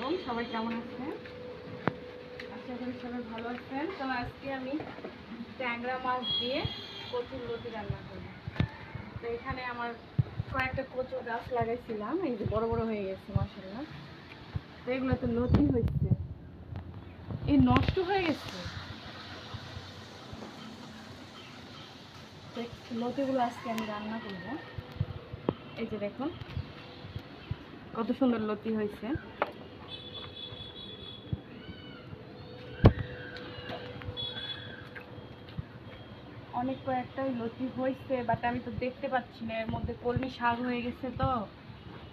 আলাইকুম, সবাই কেমন আছেন? আশা করি সবাই ভালো আছেন। তো আজকে আমি ট্যাংরা মাছ দিয়ে কচুর লতি রান্না করব। তো এখানে আমার কয়েকটা কচুর গাছ লাগাইছিলাম, এই যে বড় বড় হয়ে গেছে মাশাআল্লাহ। তো এগুলো তো লতি হয়েছে, এই নষ্ট হয়ে গেছে। লতিগুলো আজকে আমি রান্না করব। এই যে দেখুন কত সুন্দর লতি হয়েছে। অনেক কয়েকটাই লতি হয়েছে, বাট আমি তো দেখতে পাচ্ছি না, এর মধ্যে কলমি শাক হয়ে গেছে, তো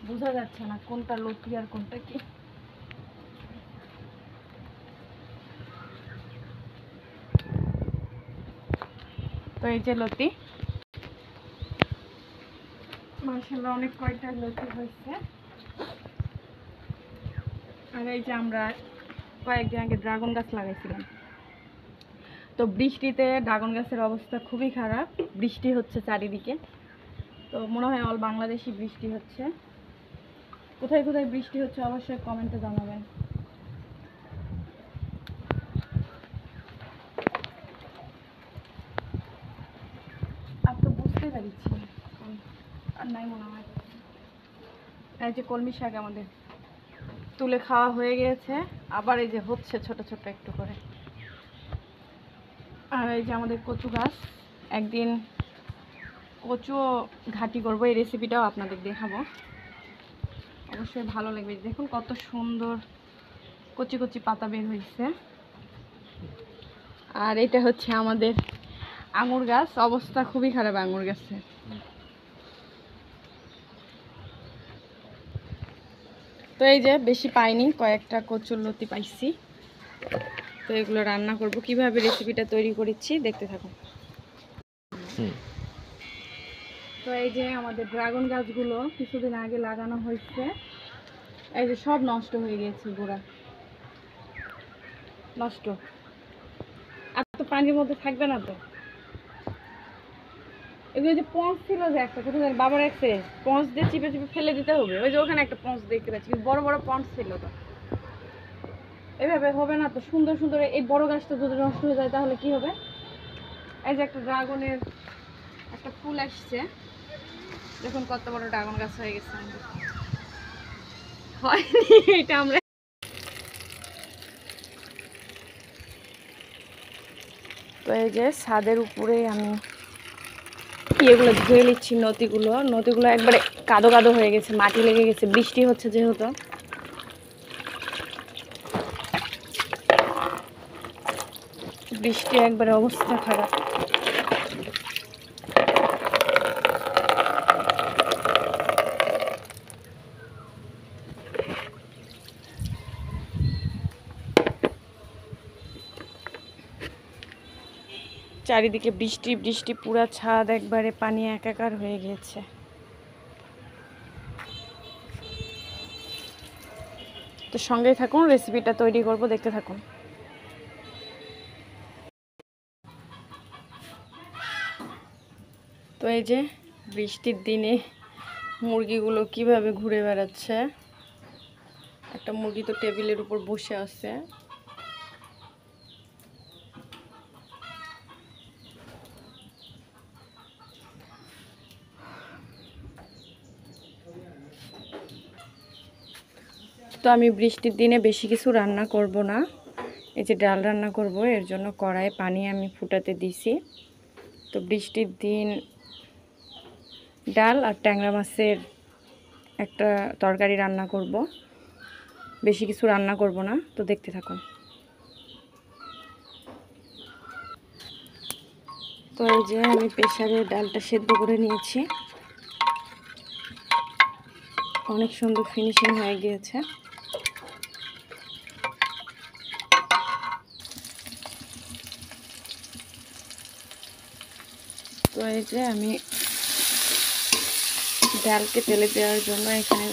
বোঝা যাচ্ছে না কোনটা লতি আর কোনটা কি। তো এই যে লতি, মাশাআল্লাহ অনেক কয়টা লতি হয়েছে। আর এই যে আমরা কয়েকদিন আগে ড্রাগন গাছ লাগাইছিলাম, তো বৃষ্টিতে ড্রাগন গাছের অবস্থা খুবই খারাপ। বৃষ্টি হচ্ছে চারিদিকে, তো মনে হয় অল বাংলাদেশি বৃষ্টি হচ্ছে। কোথায় কোথায় বৃষ্টি হচ্ছে অবশ্যই কমেন্টে জানাবেন। আর তো বুঝতেই পারছি আর নাই মনে হয়। এই যে কলমি শাক আমাদের তুলে খাওয়া হয়ে গিয়েছে, আবার এই যে হচ্ছে ছোট ছোট একটু করে। আর এই যে আমাদের কচু গাছ, একদিন কচুও ঘাটি করবো, এই রেসিপিটাও আপনাদের দেখাবো, অবশ্যই ভালো লাগবে। দেখুন কত সুন্দর কচি কচি পাতা বের হয়েছে। আর এটা হচ্ছে আমাদের আঙুর গাছ, অবস্থা খুবই খারাপ আঙুর গাছে। তো এই যে বেশি পাইনি, কয়েকটা কচুর লতি পাইছি। তো এগুলো রান্না করব, কিভাবে রেসিপিটা তৈরি করেছি দেখতে থাকুন। তো এই যে আমাদের ড্রাগন গাছগুলো কিছুদিন আগে লাগানো হয়েছে, এই যে সব নষ্ট হয়ে গেছে, গোড়া নষ্ট। আর তো পানির মধ্যে থাকবে না তো। এগুলো যে পঞ্চ ছিল, যে একটা কোথায় জানি বাবার রাখছে, পঞ্চ দিয়ে চিপে চিপে ফেলে দিতে হবে। ওই যে ওখানে একটা পঞ্চ দেখতে পাচ্ছি, বড় বড় পঞ্চ ছিল। তো এভাবে হবে না তো। সুন্দর সুন্দর এই বড় গাছটা যদি নষ্ট হয়ে যায় তাহলে কি হবে? এই যে একটা ড্রাগনের একটা ফুল আসছে, দেখুন কত বড় ড্রাগন গাছ হয়ে গেছে। হয়নি এটা আমরা। তো এই যে ছাদের উপরে আমি এগুলো ধুয়ে নিচ্ছি, নদীগুলো একবারে কাদো কাদো হয়ে গেছে, মাটি লেগে গেছে, বৃষ্টি হচ্ছে যেহেতু। বৃষ্টি একবারে অবস্থা খারাপ। চারিদিকে বৃষ্টি বৃষ্টি, পুরা ছাদ একবারে পানি একাকার হয়ে গিয়েছে। তো সঙ্গেই থাকুন, রেসিপিটা তৈরি করব, দেখতে থাকুন। তো এই যে বৃষ্টির দিনে মুরগিগুলো কিভাবে ঘুরে বেড়াচ্ছে। একটা মুরগি তো টেবিলের উপর বসে আছে। তো আমি বৃষ্টির দিনে বেশি কিছু রান্না করব না, এই যে ডাল রান্না করব, এর জন্য কড়াইয়ে পানি আমি ফুটাতে দিছি। তো বৃষ্টির দিন ডাল আর ট্যাংরা মাছের একটা তরকারি রান্না করব, বেশি কিছু রান্না করব না। তো দেখতে থাকুন। তো এই যে আমি প্রেসারে ডালটা সেদ্ধ করে নিয়েছি, অনেক সুন্দর ফিনিশিং হয়ে গিয়েছে। তো এই যে আমি ডালকে তেলে দেওয়ার জন্য এখানে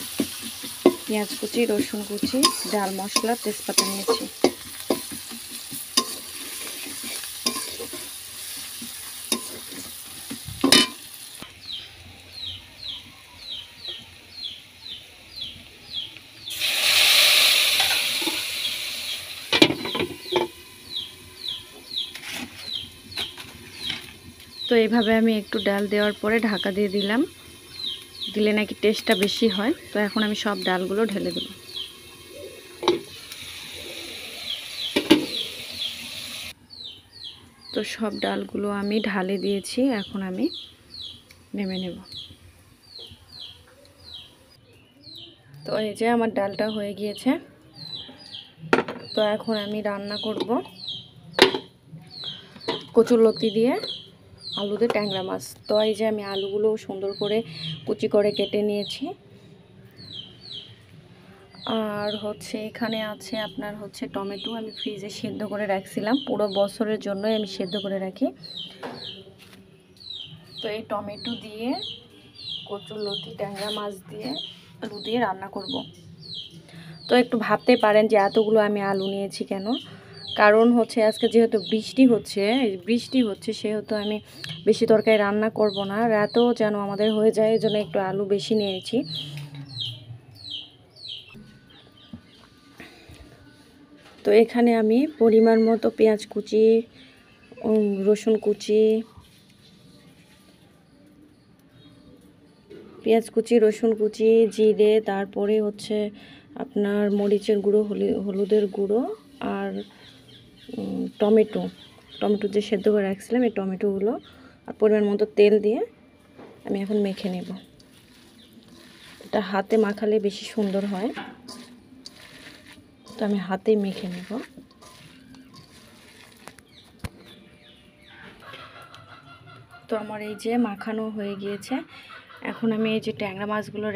পেঁয়াজ কুচি, রসুন কুচি, ডাল মশলা, তেজপাতা নিয়েছি। তো এইভাবে আমি একটু ডাল দেওয়ার পরে ঢাকা দিয়ে দিলাম, দিলে নাকি টেস্টটা বেশি হয়। তো এখন আমি সব ডালগুলো ঢেলে দেব। তো সব ডালগুলো আমি ঢালে দিয়েছি, এখন আমি নেমে নেব। তো এই যে আমার ডালটা হয়ে গিয়েছে। তো এখন আমি রান্না করব কচুরলতি দিয়ে আলু দিয়ে ট্যাংরা মাছ। তো এই যে আমি আলুগুলো সুন্দর করে কুচি করে কেটে নিয়েছি। আর হচ্ছে এখানে আছে আপনার হচ্ছে টমেটো, আমি ফ্রিজে সেদ্ধ করে রাখছিলাম, পুরো বছরের জন্যই আমি সেদ্ধ করে রাখি। তো এই টমেটো দিয়ে কচুরলতি ট্যাংরা মাছ দিয়ে আলু দিয়ে রান্না করব। তো একটু ভাবতে পারেন যে এতগুলো আমি আলু নিয়েছি কেন, কারণ হচ্ছে আজকে যেহেতু বৃষ্টি হচ্ছে সেহেতু আমি বেশি তরকারি রান্না করব না, রাতেও যেন আমাদের হয়ে যায়, এই জন্য একটু আলু বেশি নিয়েছি। তো এখানে আমি পরিমাণ মতো পেঁয়াজ কুচি, রসুন কুচি, রসুন কুচি, জিরে, তারপরে হচ্ছে আপনার মরিচের গুঁড়ো, হলুদের গুঁড়ো, আর টমেটো যে সেদ্ধ করে রাখছিলাম এই টমেটোগুলো, আর পরিমাণ মতো তেল দিয়ে আমি এখন মেখে নেব। এটা হাতে মাখালে বেশি সুন্দর হয়, তো আমি হাতেই মেখে নেব। তো আমার এই যে মাখানো হয়ে গিয়েছে। এখন আমি এই যে ট্যাংরা মাছগুলো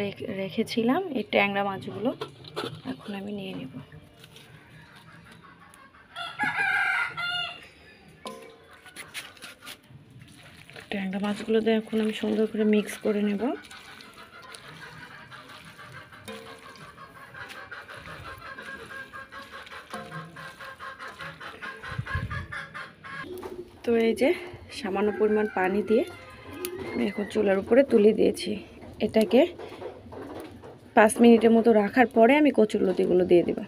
রেখেছিলাম, এই ট্যাংরা মাছগুলো এখন আমি নিয়ে নেব। ট্যাংরা মাছগুলো দিয়ে এখন আমি সুন্দর করে মিক্স করে নেব। তো এই যে সামান্য পরিমাণ পানি দিয়ে আমি এখন চুলার উপরে তুলে দিয়েছি। এটাকে 5 মিনিটের মতো রাখার পরে আমি কচুরলতিগুলো দিয়ে দেব।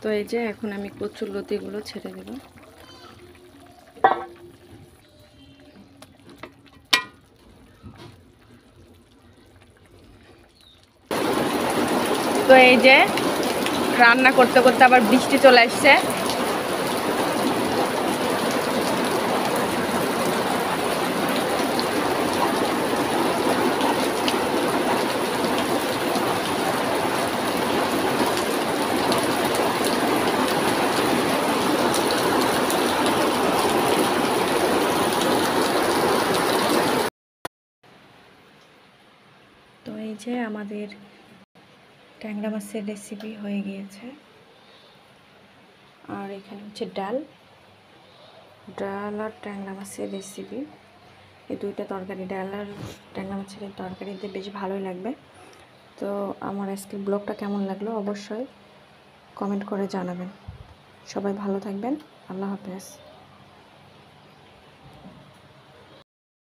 তো এই যে এখন আমি কচুরলতিগুলো ছেড়ে দেব। তো এই যে রান্না করতে করতে আবার বৃষ্টি চলে আসছে। তো এই যে আমাদের ট্যাংরা মাছের রেসিপি হয়ে গিয়েছে। আর এখানে হচ্ছে ডাল আর ট্যাংরা মাছের রেসিপি, এই দুইটা তরকারি, ডাল আর ট্যাংরা মাছের তরকারিতে বেশ ভালোই লাগবে। তো আমার আজকের ব্লগটা কেমন লাগলো অবশ্যই কমেন্ট করে জানাবেন। সবাই ভালো থাকবেন। আল্লাহ হাফেজ।